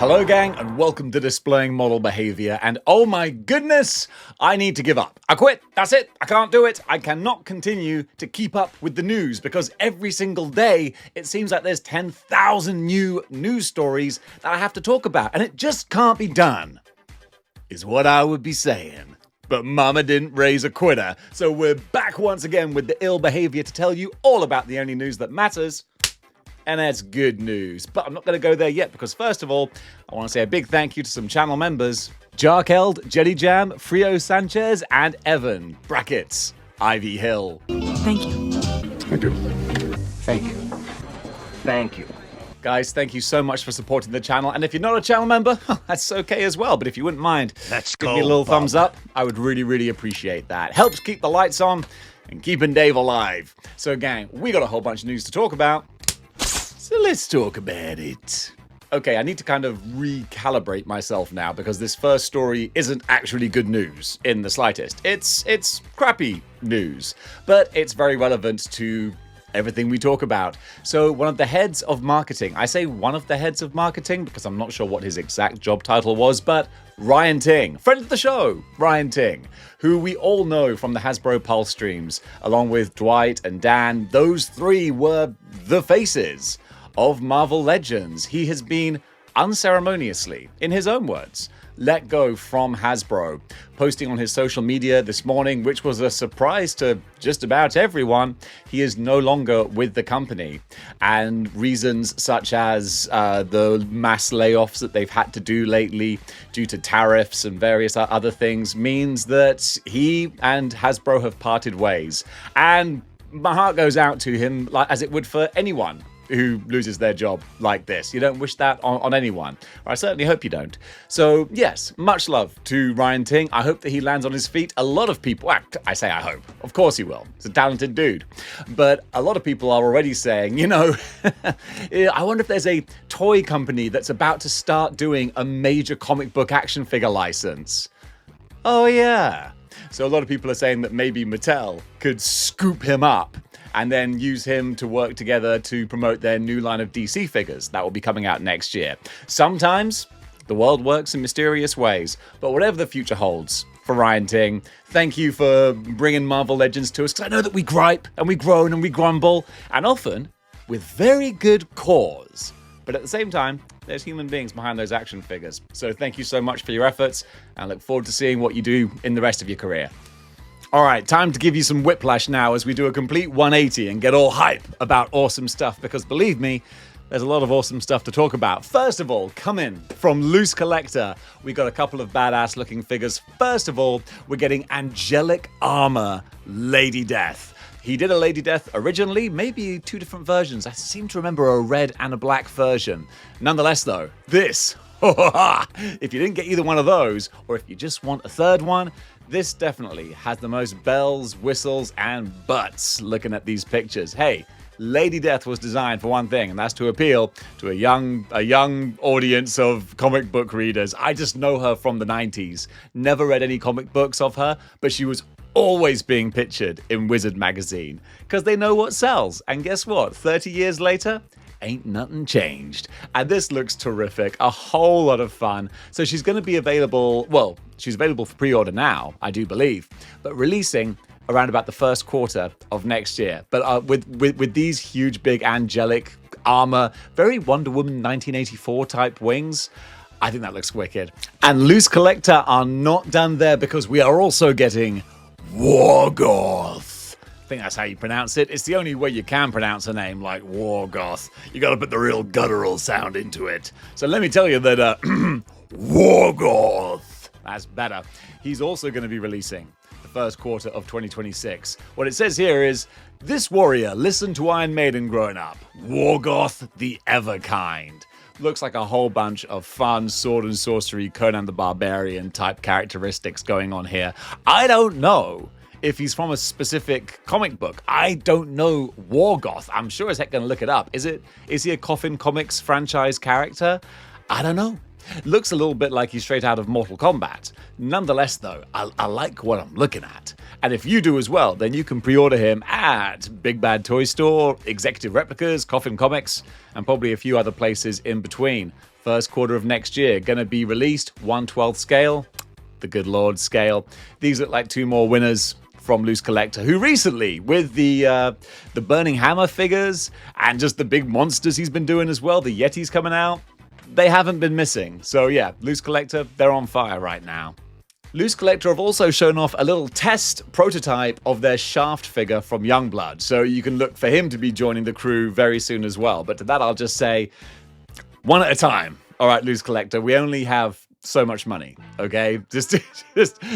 Hello gang, and welcome to Displaying Model Behavior, and oh my goodness, I need to give up. I quit, that's it, I can't do it. I cannot continue to keep up with the news because every single day it seems like there's 10,000 new news stories that I have to talk about, and it just can't be done, is what I would be saying. But mama didn't raise a quitter, so we're back once again with the ill behavior to tell you all about the only news that matters. And that's good news. But I'm not going to go there yet because first of all, I want to say a big thank you to some channel members. Jarkeld, Jelly Jam, Frio Sanchez, and Evan, brackets, Ivy Hill. Thank you. Thank you. Thank you. Thank you. Guys, thank you so much for supporting the channel. And if you're not a channel member, that's okay as well. But if you wouldn't mind, give me a little thumbs up. I would really appreciate that. Helps keep the lights on and keeping Dave alive. So gang, we got a whole bunch of news to talk about. So let's talk about it. Okay, I need to kind of recalibrate myself now because this first story isn't actually good news in the slightest. It's crappy news, but it's very relevant to everything we talk about. So one of the heads of marketing, I say one of the heads of marketing because I'm not sure what his exact job title was, but Ryan Ting, friend of the show, Ryan Ting, who we all know from the Hasbro Pulse streams, along with Dwight and Dan. Those three were the faces of Marvel Legends. He has been unceremoniously, in his own words, let go from Hasbro, posting on his social media this morning, which was a surprise to just about everyone. He is no longer with the company, and reasons such as the mass layoffs that they've had to do lately due to tariffs and various other things means that he and Hasbro have parted ways. And my heart goes out to him, like as it would for anyone who loses their job like this. You don't wish that on anyone. Or I certainly hope you don't. So yes, much love to Ryan Ting. I hope that he lands on his feet. A lot of people, I say I hope, of course he will. He's a talented dude. But a lot of people are already saying, you know, I wonder if there's a toy company that's about to start doing a major comic book action figure license. Oh yeah. So a lot of people are saying that maybe Mattel could scoop him up and then use him to work together to promote their new line of DC figures that will be coming out next year. Sometimes the world works in mysterious ways, but whatever the future holds for Ryan Ting, thank you for bringing Marvel Legends to us, because I know that we gripe and we groan and we grumble, and often with very good cause. But at the same time, there's human beings behind those action figures. So thank you so much for your efforts, and I look forward to seeing what you do in the rest of your career. All right, time to give you some whiplash now as we do a complete 180 and get all hype about awesome stuff, because believe me, there's a lot of awesome stuff to talk about. First of all, coming from Loose Collector, we got a couple of badass looking figures. First of all, we're getting Angelic Armor Lady Death. He did a Lady Death originally, maybe two different versions. I seem to remember a red and a black version. Nonetheless though, this, if you didn't get either one of those, or if you just want a third one, this definitely has the most bells, whistles, and butts looking at these pictures. Hey, Lady Death was designed for one thing, and that's to appeal to a young audience of comic book readers. I just know her from the 90s. Never read any comic books of her, but she was always being pictured in Wizard magazine, because they know what sells. And guess what? 30 years later, ain't nothing changed. And this looks terrific, a whole lot of fun. So she's going to be available, well, she's available for pre-order now, I do believe, but releasing around about the first quarter of next year. But with these huge, big angelic armor, very Wonder Woman 1984 type wings, I think that looks wicked. And Loose Collector are not done there, because we are also getting Wargoth. I think that's how you pronounce it. It's the only way you can pronounce a name like Wargoth. You gotta put the real guttural sound into it. So let me tell you that Wargoth, that's better. He's also going to be releasing the first quarter of 2026. What it says here is, this warrior listened to Iron Maiden growing up. Wargoth the Everkind. Looks like a whole bunch of fun sword and sorcery Conan the Barbarian type characteristics going on here. I don't know if he's from a specific comic book. I don't know Wargoth. I'm sure as heck gonna look it up. Is he a Coffin Comics franchise character? I don't know. Looks a little bit like he's straight out of Mortal Kombat. Nonetheless though, I like what I'm looking at. And if you do as well, then you can pre-order him at Big Bad Toy Store, Executive Replicas, Coffin Comics, and probably a few other places in between. first quarter of next year. Gonna be released 1/12 scale, the good Lord scale. These look like 2 more winners from Loose Collector, who recently, with the Burning Hammer figures and just the big monsters he's been doing as well, the Yetis coming out, they haven't been missing. So yeah, Loose Collector, they're on fire right now. Loose Collector have also shown off a little test prototype of their Shaft figure from Youngblood, so you can look for him to be joining the crew very soon as well. But to that, I'll just say, one at a time. All right, Loose Collector, we only have so much money, okay? Just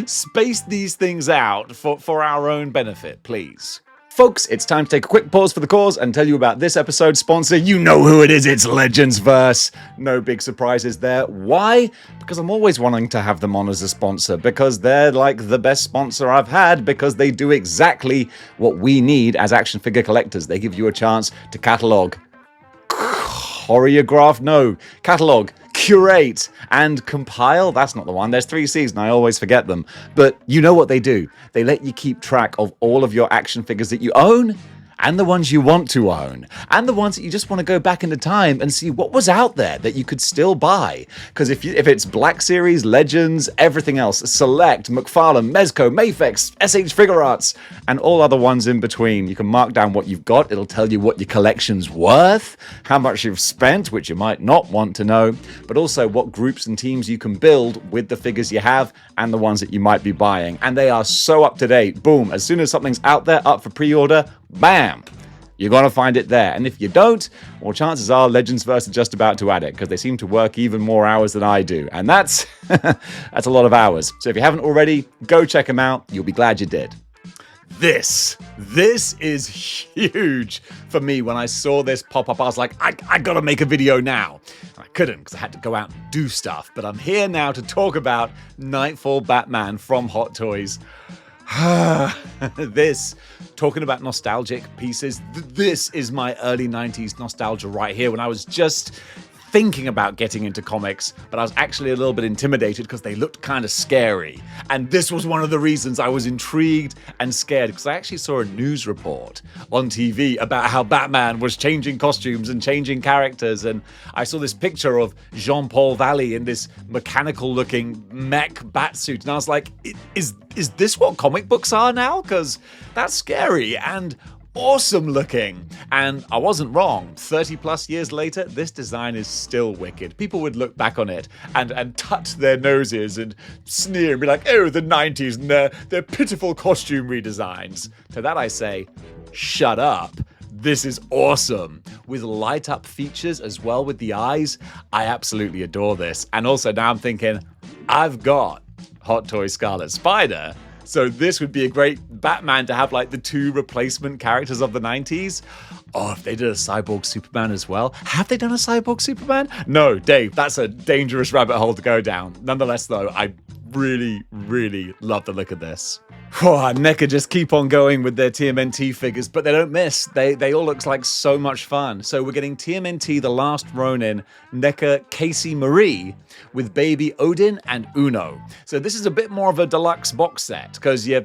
space these things out for our own benefit, please. Folks, it's time to take a quick pause for the cause and tell you about this episode's sponsor. You know who it is, it's Legendsverse. No big surprises there. Why? Because I'm always wanting to have them on as a sponsor, because they're like the best sponsor I've had, because they do exactly what we need as action figure collectors. They give you a chance to catalog, choreograph, no, catalog, curate, and compile. That's not the one. There's 3 C's and I always forget them. But you know what they do. They let you keep track of all of your action figures that you own, and the ones you want to own, and the ones that you just want to go back into time and see what was out there that you could still buy. Because if it's Black Series, Legends, everything else, Select, McFarlane, Mezco, Mafex, SH Figure Arts, and all other ones in between, you can mark down what you've got. It'll tell you what your collection's worth, how much you've spent, which you might not want to know, but also what groups and teams you can build with the figures you have and the ones that you might be buying. And they are so up to date. Boom, as soon as something's out there, up for pre-order, bam, you're going to find it there. And if you don't, well, chances are Legendsverse are just about to add it, because they seem to work even more hours than I do. And that's a lot of hours. So if you haven't already, go check them out. You'll be glad you did. This is huge for me. When I saw this pop up, I was like, I gotta make a video now. And I couldn't because I had to go out and do stuff. But I'm here now to talk about Nightfall Batman from Hot Toys. Talking about nostalgic pieces, this is my early 90s nostalgia right here, when I was just thinking about getting into comics, but I was actually a little bit intimidated because they looked kind of scary. And this was one of the reasons I was intrigued and scared, because I actually saw a news report on TV about how Batman was changing costumes and changing characters. And I saw this picture of Jean-Paul Valley in this mechanical looking mech batsuit. And I was like, is this what comic books are now? Because that's scary and awesome looking. And I wasn't wrong. 30 plus years later, this design is still wicked. People would look back on it and tut their noses and sneer and be like, oh, the 90s and their pitiful costume redesigns. To that I say, shut up. This is awesome. With light up features as well with the eyes, I absolutely adore this. And also now I'm thinking, I've got Hot Toys Scarlet Spider, so this would be a great Batman to have like the 2 replacement characters of the 90s. Oh, if they did a Cyborg Superman as well. Have they done a Cyborg Superman? No, Dave, that's a dangerous rabbit hole to go down. Nonetheless though, I really, really love the look of this. NECA just keep on going with their TMNT figures, but they don't miss. They all look like so much fun. So we're getting TMNT The Last Ronin, NECA Casey Marie, with baby Odin and Uno. So this is a bit more of a deluxe box set, because you're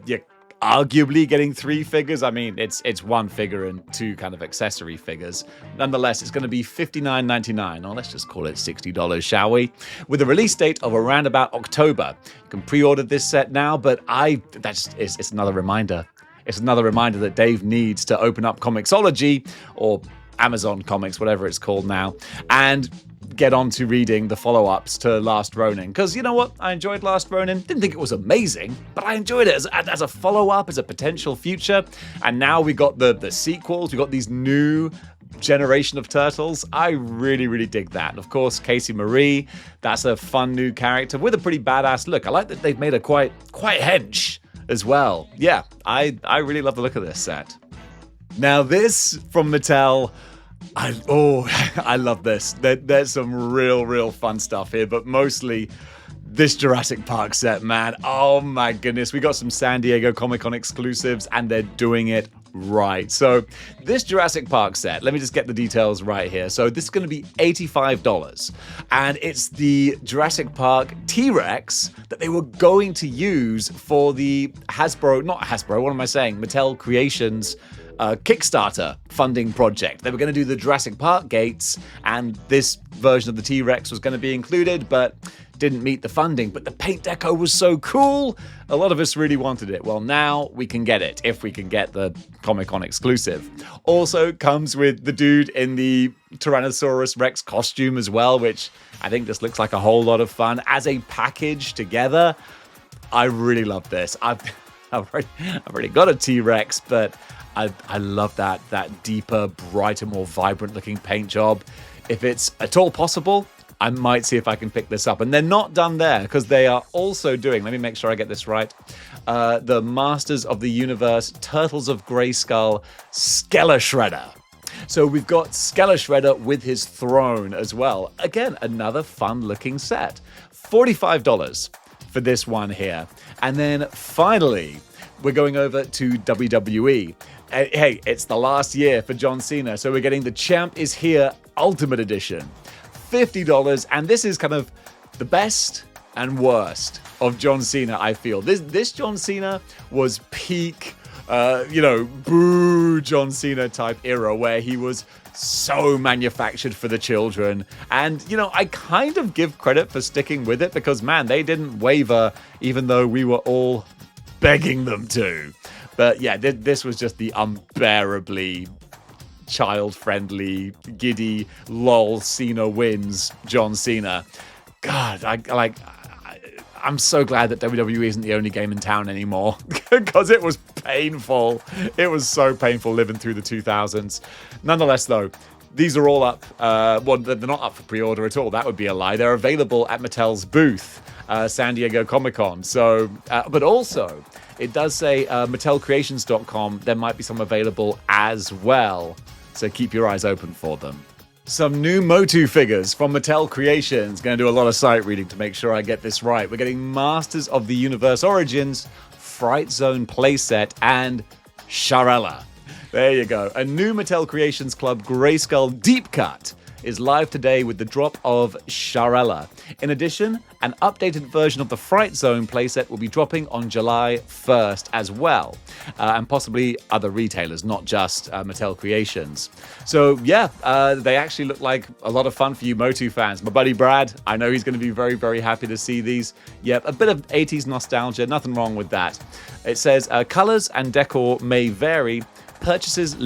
arguably getting 3 figures. I mean, it's 1 figure and 2 kind of accessory figures. Nonetheless, it's going to be $59.99, or let's just call it $60, shall we? With a release date of around about October. You can pre-order this set now, but it's another reminder. It's another reminder that Dave needs to open up Comixology, or Amazon Comics, whatever it's called now, and get on to reading the follow-ups to Last Ronin. Because you know what? I enjoyed Last Ronin. Didn't think it was amazing, but I enjoyed it as a follow-up, as a potential future. And now we got the sequels. We got these new generation of turtles. I really, really dig that. And of course, Casey Marie, that's a fun new character with a pretty badass look. I like that they've made her quite hench as well. Yeah, I really love the look of this set. Now this from Mattel, I love this. There's some real fun stuff here, but mostly this Jurassic Park set, man. Oh my goodness. We got some San Diego Comic-Con exclusives, and they're doing it right. So this Jurassic Park set, let me just get the details right here. So this is going to be $85, and it's the Jurassic Park T-Rex that they were going to use for the Mattel Creations Kickstarter funding project. They were going to do the Jurassic Park gates, and this version of the T-Rex was going to be included, but didn't meet the funding. But the paint deco was so cool, a lot of us really wanted it. Well, now we can get it, if we can get the Comic-Con exclusive. Also comes with the dude in the Tyrannosaurus Rex costume as well, which I think just looks like a whole lot of fun. As a package together, I really love this. I've already got a T-Rex, but I love that deeper, brighter, more vibrant looking paint job. If it's at all possible, I might see if I can pick this up. And they're not done there, because they are also doing, let me make sure I get this right, the Masters of the Universe Turtles of Grayskull Skella Shredder. So we've got Skella Shredder with his throne as well. Again, another fun looking set. $45 for this one here. And then finally, we're going over to WWE. Hey, it's the last year for John Cena, so we're getting the Champ is Here Ultimate Edition. $50, and this is kind of the best and worst of John Cena, I feel. This John Cena was peak, boo John Cena type era, where he was so manufactured for the children. And, I kind of give credit for sticking with it, because, man, they didn't waver, even though we were all begging them to. But yeah, this was just the unbearably child-friendly, giddy, lol, Cena wins John Cena. God, I'm so glad that WWE isn't the only game in town anymore, because it was painful. It was so painful living through the 2000s. Nonetheless, though, these are all up. Well, they're not up for pre-order at all. That would be a lie. They're available at Mattel's booth, San Diego Comic-Con. So, but also, it does say MattelCreations.com. There might be some available as well. So keep your eyes open for them. Some new Motu figures from Mattel Creations. Going to do a lot of sight reading to make sure I get this right. We're getting Masters of the Universe Origins, Fright Zone playset, and Sharella. There you go. A new Mattel Creations Club Grayskull Deep Cut is live today with the drop of Sharella. In addition, an updated version of the Fright Zone playset will be dropping on July 1st as well, and possibly other retailers, not just Mattel Creations. So yeah, they actually look like a lot of fun for you Motu fans. My buddy Brad, I know he's going to be very, very happy to see these. Yep, a bit of 80s nostalgia, nothing wrong with that. It says, colors and decor may vary. Purchase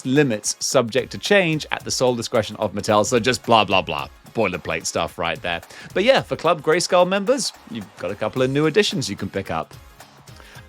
limits subject to change at the sole discretion of Mattel. So just blah, blah, blah. Boilerplate stuff right there. But yeah, for Club Grayskull members, you've got a couple of new additions you can pick up.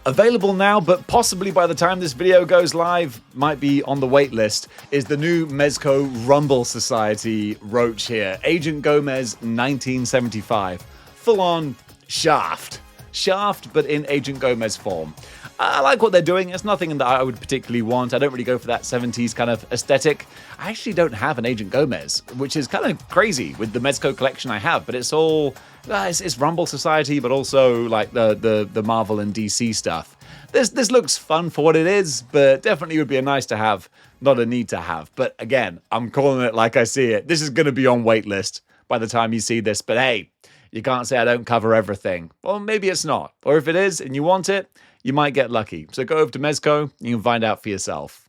Available now, but possibly by the time this video goes live, might be on the wait list, is the new Mezco Rumble Society Roach here. Agent Gomez 1975. Full-on Shaft. Shaft, but in Agent Gomez form. I like what they're doing. It's nothing that I would particularly want. I don't really go for that 70s kind of aesthetic. I actually don't have an Agent Gomez, which is kind of crazy with the Mezco collection I have, but it's all, it's Rumble Society, but also like the Marvel and DC stuff. This looks fun for what it is, but definitely would be a nice to have, not a need to have. But again, I'm calling it like I see it. This is going to be on waitlist by the time you see this, but hey, you can't say I don't cover everything. Well, maybe it's not. Or if it is and you want it, you might get lucky. So go over to Mezco, you can find out for yourself.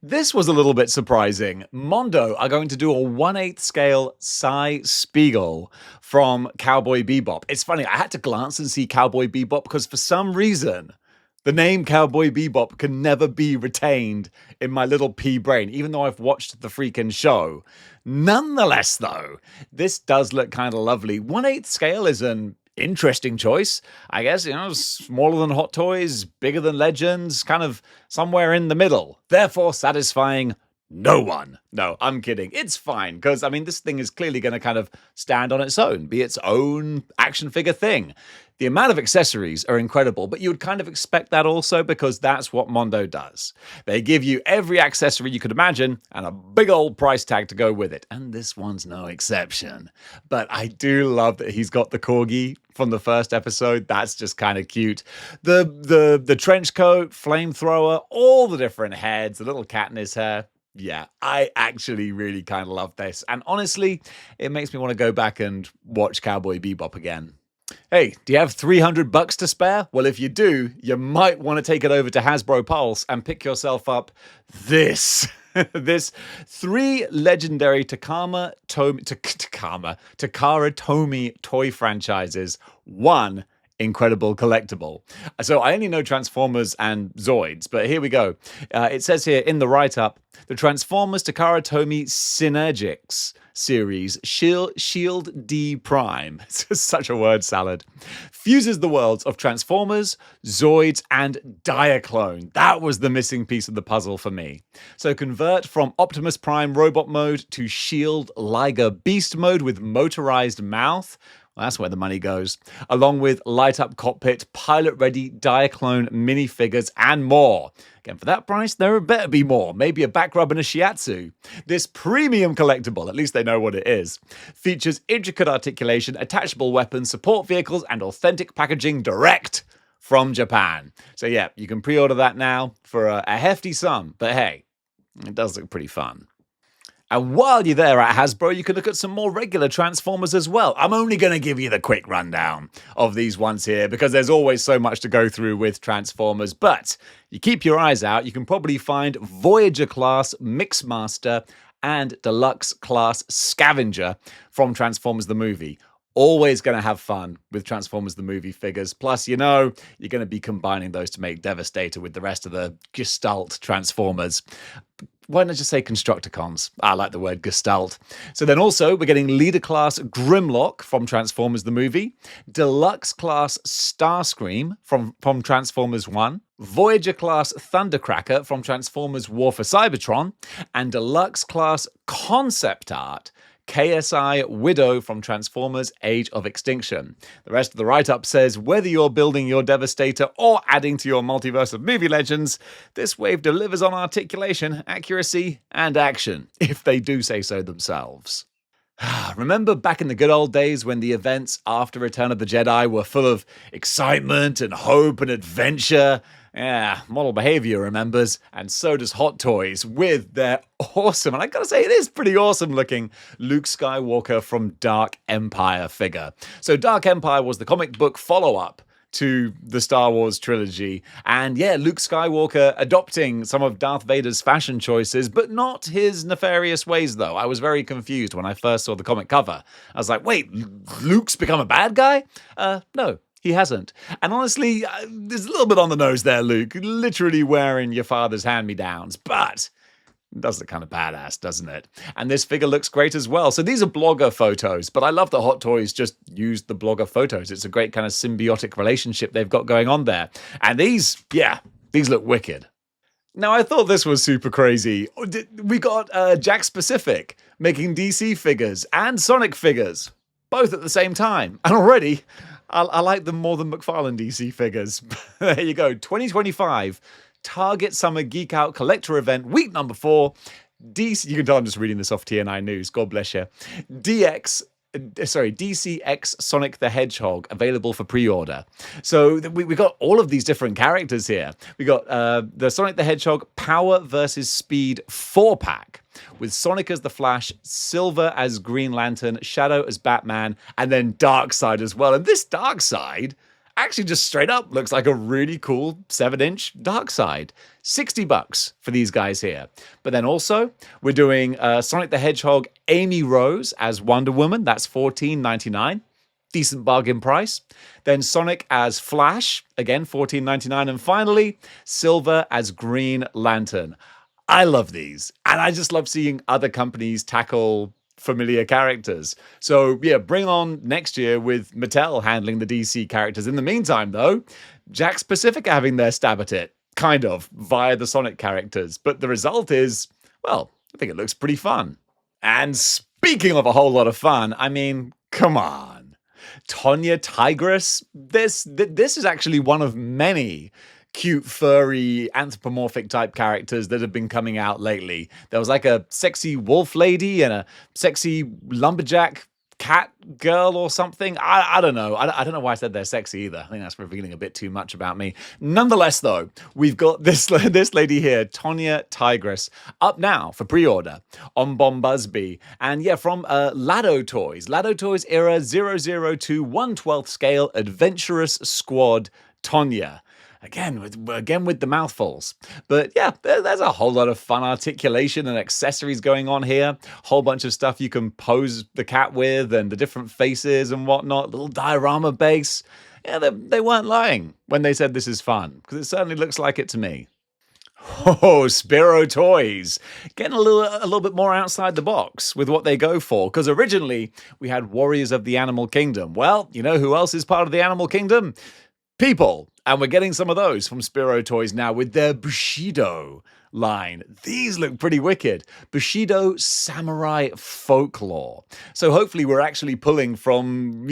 This was a little bit surprising. Mondo are going to do a 1/8 scale Cy Spiegel from Cowboy Bebop. It's funny, I had to glance and see Cowboy Bebop because for some reason, the name Cowboy Bebop can never be retained in my little pea brain, even though I've watched the freaking show. Nonetheless, though, this does look kind of lovely. 1/8 scale is an interesting choice. I guess, smaller than Hot Toys, bigger than Legends, kind of somewhere in the middle. Therefore, satisfying no one. No, I'm kidding. It's fine, because, this thing is clearly going to kind of stand on its own, be its own action figure thing. The amount of accessories are incredible, but you would kind of expect that also because that's what Mondo does. They give you every accessory you could imagine and a big old price tag to go with it. And this one's no exception. But I do love that he's got the corgi from the first episode. That's just kind of cute. The trench coat, flamethrower, all the different heads, the little cat in his hair. Yeah, I actually really kind of love this. And honestly, it makes me want to go back and watch Cowboy Bebop again. Hey, do you have $300 to spare? Well, if you do, you might want to take it over to Hasbro Pulse and pick yourself up this. This 3 legendary Takara Tomy toy franchises, 1 incredible collectible. So I only know Transformers and Zoids, but here we go. It says here in the write-up, the Transformers Takara Tomy Synergics series, Shield D Prime, it's such a word salad, fuses the worlds of Transformers, Zoids, and Diaclone. That was the missing piece of the puzzle for me. So convert from Optimus Prime robot mode to Shield Liger Beast mode with motorized mouth. Well, that's where the money goes. Along with light-up cockpit, pilot-ready Diaclone minifigures, and more. Again, for that price, there better be more. Maybe a back rub and a shiatsu. This premium collectible, at least they know what it is, features intricate articulation, attachable weapons, support vehicles, and authentic packaging direct from Japan. So yeah, you can pre-order that now for a hefty sum. But hey, it does look pretty fun. And while you're there at Hasbro, you can look at some more regular Transformers as well. I'm only going to give you the quick rundown of these ones here because there's always so much to go through with Transformers. But you keep your eyes out, you can probably find Voyager class Mixmaster and Deluxe class Scavenger from Transformers the movie. Always going to have fun with Transformers the movie figures. Plus, you know, you're going to be combining those to make Devastator with the rest of the Gestalt Transformers. Why not just say Constructicons? I like the word Gestalt. So then also, we're getting Leader Class Grimlock from Transformers the movie, Deluxe Class Starscream from Transformers 1, Voyager Class Thundercracker from Transformers War for Cybertron, and Deluxe Class Concept Art KSI Widow from Transformers Age of Extinction. The rest of the write-up says, whether you're building your Devastator or adding to your multiverse of movie legends, this wave delivers on articulation, accuracy, and action, if they do say so themselves. Remember back in the good old days when the events after Return of the Jedi were full of excitement and hope and adventure? Yeah, Model Behaviour remembers, and so does Hot Toys with their awesome, and I gotta say it is pretty awesome looking, Luke Skywalker from Dark Empire figure. So Dark Empire was the comic book follow-up to the Star Wars trilogy. And yeah, Luke Skywalker adopting some of Darth Vader's fashion choices, but not his nefarious ways, though. I was very confused when I first saw the comic cover. I was like, wait, Luke's become a bad guy? No. He hasn't. And honestly, there's a little bit on the nose there, Luke. Literally wearing your father's hand-me-downs. But it does look kind of badass, doesn't it? And this figure looks great as well. So these are blogger photos, but I love that Hot Toys just used the blogger photos. It's a great kind of symbiotic relationship they've got going on there. And these look wicked. Now, I thought this was super crazy. We got Jack Specific making DC figures and Sonic figures, both at the same time. And already, I like them more than McFarlane DC figures. There you go, 2025 Target Summer Geek Out Collector Event, week number 4. DC, you can tell I'm just reading this off TNI News, God bless you. DCX Sonic the Hedgehog available for pre-order. So we got all of these different characters here. We got the Sonic the Hedgehog Power versus Speed 4-pack with Sonic as the Flash, Silver as Green Lantern, Shadow as Batman, and then Darkseid as well. And this Darkseid actually just straight up looks like a really cool 7-inch Darkseid. $60 for these guys here. But then also, we're doing Sonic the Hedgehog Amy Rose as Wonder Woman. That's $14.99. Decent bargain price. Then Sonic as Flash, again, $14.99. And finally, Silver as Green Lantern. I love these. And I just love seeing other companies tackle familiar characters. So yeah, bring on next year with Mattel handling the DC characters. In the meantime, though, Jack Specific are having their stab at it, kind of, via the Sonic characters. But the result is, well, I think it looks pretty fun. And speaking of a whole lot of fun, I mean, come on. Tonia Tigris, this is actually one of many cute, furry, anthropomorphic type characters that have been coming out lately. There was like a sexy wolf lady and a sexy lumberjack cat girl or something. I don't know. I don't know why I said they're sexy either. I think that's revealing a bit too much about me. Nonetheless, though, we've got this lady here, Tonia Tigris, up now for pre-order on Bombuzby. And yeah, from Lado Toys. Lado Toys era 002 1/12 scale Adventurous Squad Tonia. Again with the mouthfuls. But yeah, there's a whole lot of fun articulation and accessories going on here. Whole bunch of stuff you can pose the cat with and the different faces and whatnot. Little diorama base. Yeah, they weren't lying when they said this is fun, because it certainly looks like it to me. Oh, Speedo Toys. Getting a little bit more outside the box with what they go for, because originally we had Warriors of the Animal Kingdom. Well, you know who else is part of the Animal Kingdom? People. And we're getting some of those from Speedo Toys now with their Bushido line. These look pretty wicked. Bushido Samurai Folklore. So hopefully we're actually pulling from,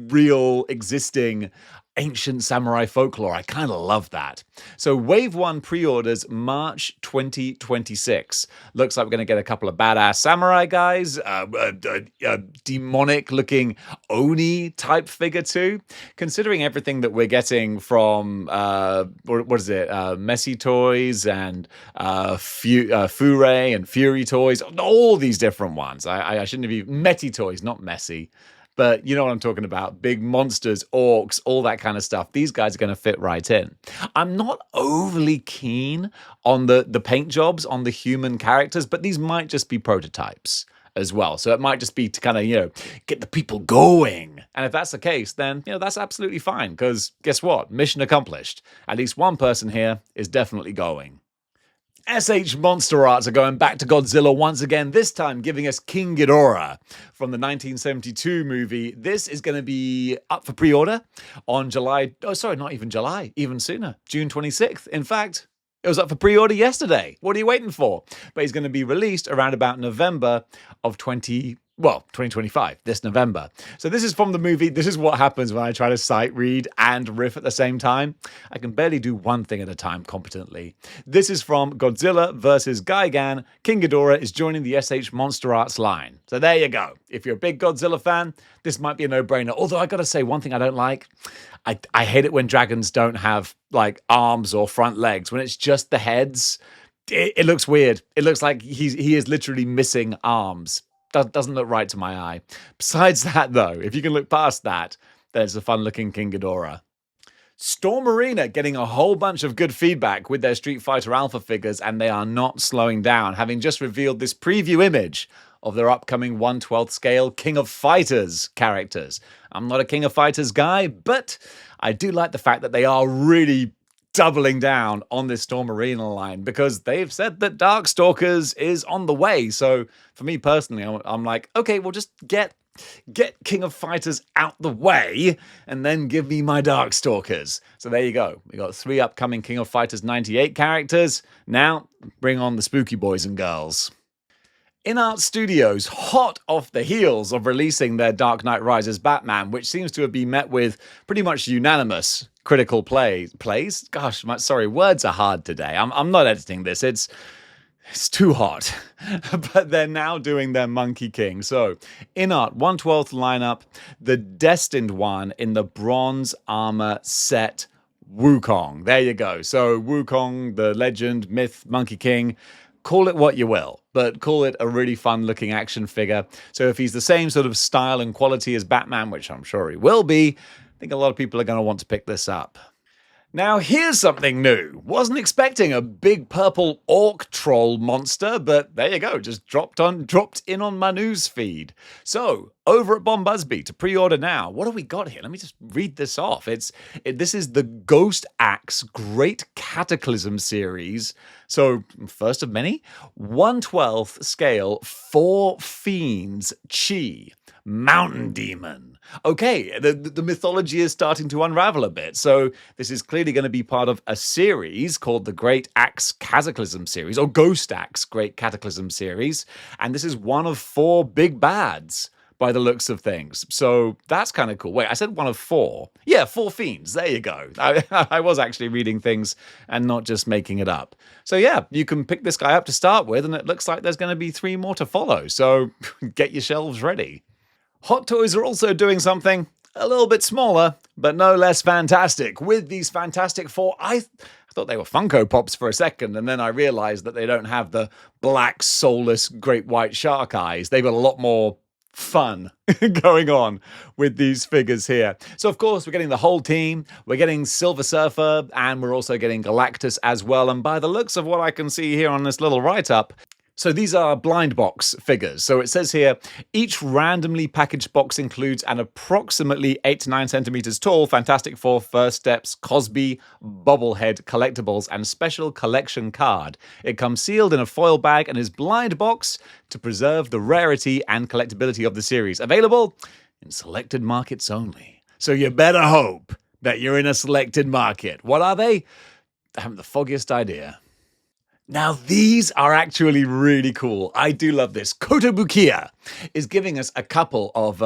real existing ancient samurai folklore. I kind of love that. So Wave 1 pre-orders March 2026. Looks like we're going to get a couple of badass samurai guys, a demonic-looking Oni type figure too. Considering everything that we're getting from, Messy Toys and Furay and Fury Toys, all these different ones. I shouldn't have even... Meti Toys, not Messy. But you know what I'm talking about. Big monsters, orcs, all that kind of stuff. These guys are going to fit right in. I'm not overly keen on the paint jobs on the human characters, but these might just be prototypes as well. So it might just be to kind of, get the people going. And if that's the case, then, that's absolutely fine. Because guess what? Mission accomplished. At least one person here is definitely going. SH Monster Arts are going back to Godzilla once again, this time giving us King Ghidorah from the 1972 movie. This is going to be up for pre-order on even sooner, June 26th. In fact, it was up for pre-order yesterday. What are you waiting for? But he's going to be released around about November of 2025, this November. So this is from the movie. This is what happens when I try to sight read and riff at the same time. I can barely do one thing at a time competently. This is from Godzilla vs. Gigan. King Ghidorah is joining the SH Monster Arts line. So there you go. If you're a big Godzilla fan, this might be a no-brainer. Although I got to say, one thing I don't like, I hate it when dragons don't have like arms or front legs. When it's just the heads, it looks weird. It looks like he is literally missing arms. Doesn't look right to my eye. Besides that, though, if you can look past that, there's a fun-looking King Ghidorah. Storm Arena getting a whole bunch of good feedback with their Street Fighter Alpha figures, and they are not slowing down, having just revealed this preview image of their upcoming 1/12 scale King of Fighters characters. I'm not a King of Fighters guy, but I do like the fact that they are really doubling down on this Storm Arena line, because they've said that Darkstalkers is on the way. So for me personally, I'm like, okay, well, just get King of Fighters out the way and then give me my Darkstalkers. So there you go. We got 3 upcoming King of Fighters 98 characters. Now bring on the spooky boys and girls. InArt Studios, hot off the heels of releasing their Dark Knight Rises Batman, which seems to have been met with pretty much unanimous critical plays. Gosh, sorry, words are hard today. I'm not editing this. It's too hot. But they're now doing their Monkey King. So, InArt, 1/12 lineup, the destined one in the bronze armor set Wukong. There you go. So, Wukong, the legend, myth, Monkey King. Call it what you will, but call it a really fun-looking action figure. So if he's the same sort of style and quality as Batman, which I'm sure he will be, I think a lot of people are going to want to pick this up. Now, here's something new. Wasn't expecting a big purple orc troll monster, but there you go, just dropped in on my news feed. So, over at Bombuzby to pre-order now. What do we got here? Let me just read this off. This is the Ghost Axe Great Cataclysm series. So, first of many, 1/12 scale, 4 Fiends Chi. Mountain Demon. Okay, the mythology is starting to unravel a bit. So this is clearly going to be part of a series called the Great Axe Cataclysm series, or Ghost Axe Great Cataclysm series. And this is one of 4 big bads by the looks of things. So that's kind of cool. Wait, I said one of 4. Yeah, 4 fiends. There you go. I was actually reading things and not just making it up. So yeah, you can pick this guy up to start with, and it looks like there's going to be 3 more to follow. So get your shelves ready. Hot Toys are also doing something a little bit smaller, but no less fantastic. With these Fantastic Four, I thought they were Funko Pops for a second, and then I realized that they don't have the black, soulless, great white shark eyes. They've got a lot more fun going on with these figures here. So, of course, we're getting the whole team. We're getting Silver Surfer, and we're also getting Galactus as well. And by the looks of what I can see here on this little write-up, so these are blind box figures. So it says here, each randomly packaged box includes an approximately 8 to 9 centimeters tall Fantastic Four First Steps Cosby bobblehead collectibles and special collection card. It comes sealed in a foil bag and is blind box to preserve the rarity and collectability of the series. Available in selected markets only. So you better hope that you're in a selected market. What are they? I haven't the foggiest idea. Now, these are actually really cool. I do love this. Kotobukiya is giving us a couple of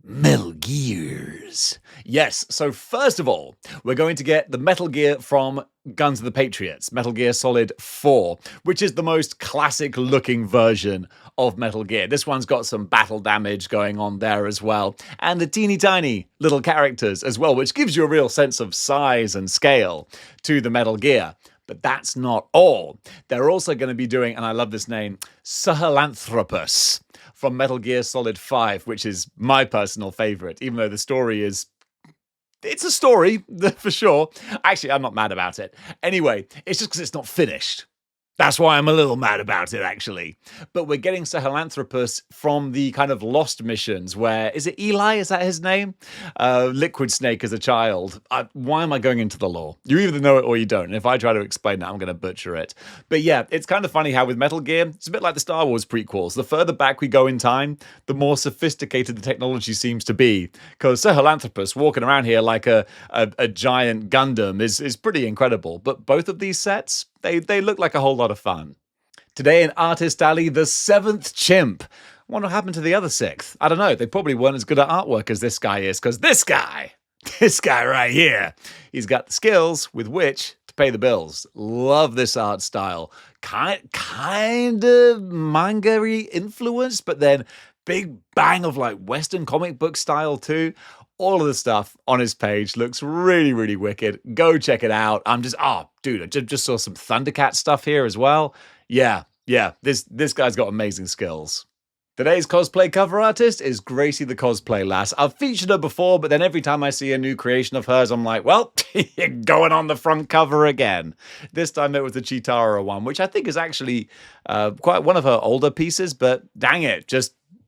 Metal Gears. Yes, so first of all, we're going to get the Metal Gear from Guns of the Patriots, Metal Gear Solid 4, which is the most classic-looking version of Metal Gear. This one's got some battle damage going on there as well, and the teeny tiny little characters as well, which gives you a real sense of size and scale to the Metal Gear. But that's not all. They're also going to be doing, and I love this name, Sahelanthropus from Metal Gear Solid 5, which is my personal favorite, even though the story is... It's a story, for sure. Actually, I'm not mad about it. Anyway, it's just because it's not finished. That's why I'm a little mad about it, actually. But we're getting Sahelanthropus from the kind of Lost missions where, is it Eli? Is that his name? Liquid Snake as a child. Why am I going into the lore? You either know it or you don't. And if I try to explain that, I'm going to butcher it. But yeah, it's kind of funny how with Metal Gear, it's a bit like the Star Wars prequels. The further back we go in time, the more sophisticated the technology seems to be. Because Sahelanthropus walking around here like a giant Gundam is pretty incredible. But both of these sets, they look like a whole lot of fun. Today in Artist Alley, the 7th chimp. I wonder what happened to the other 6th. I don't know. They probably weren't as good at artwork as this guy is, because this guy right here, he's got the skills with which to pay the bills. Love this art style. Kind of manga-y influenced, but then big bang of like Western comic book style too. All of the stuff on his page looks really, really wicked. Go check it out. Dude, I just saw some Thundercat stuff here as well. Yeah, this guy's got amazing skills. Today's cosplay cover artist is Gracie the Cosplay Lass. I've featured her before, but then every time I see a new creation of hers, I'm like, well, you're going on the front cover again. This time it was the Chitara one, which I think is actually quite one of her older pieces, but dang it,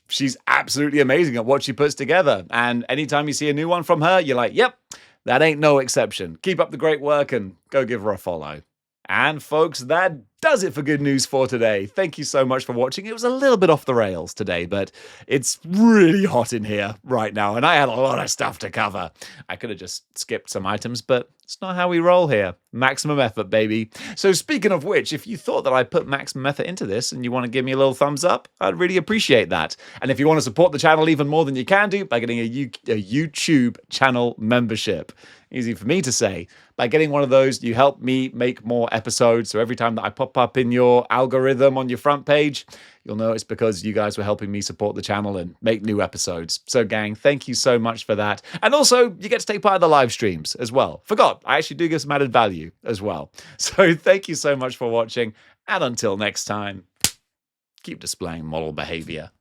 she's absolutely amazing at what she puts together. And anytime you see a new one from her, you're like, yep, that ain't no exception. Keep up the great work and go give her a follow. And folks, that does it for Good News for today. Thank you so much for watching. It was a little bit off the rails today, but it's really hot in here right now, and I had a lot of stuff to cover. I could have just skipped some items, but it's not how we roll here. Maximum effort, baby. So speaking of which, if you thought that I put maximum effort into this and you want to give me a little thumbs up, I'd really appreciate that. And if you want to support the channel even more than you can do by getting a YouTube channel membership, easy for me to say. By getting one of those, you help me make more episodes. So every time that I pop up in your algorithm on your front page, you'll know it's because you guys were helping me support the channel and make new episodes. So gang, thank you so much for that. And also, you get to take part in the live streams as well. Forgot, I actually do give some added value as well. So thank you so much for watching. And until next time, keep displaying model behavior.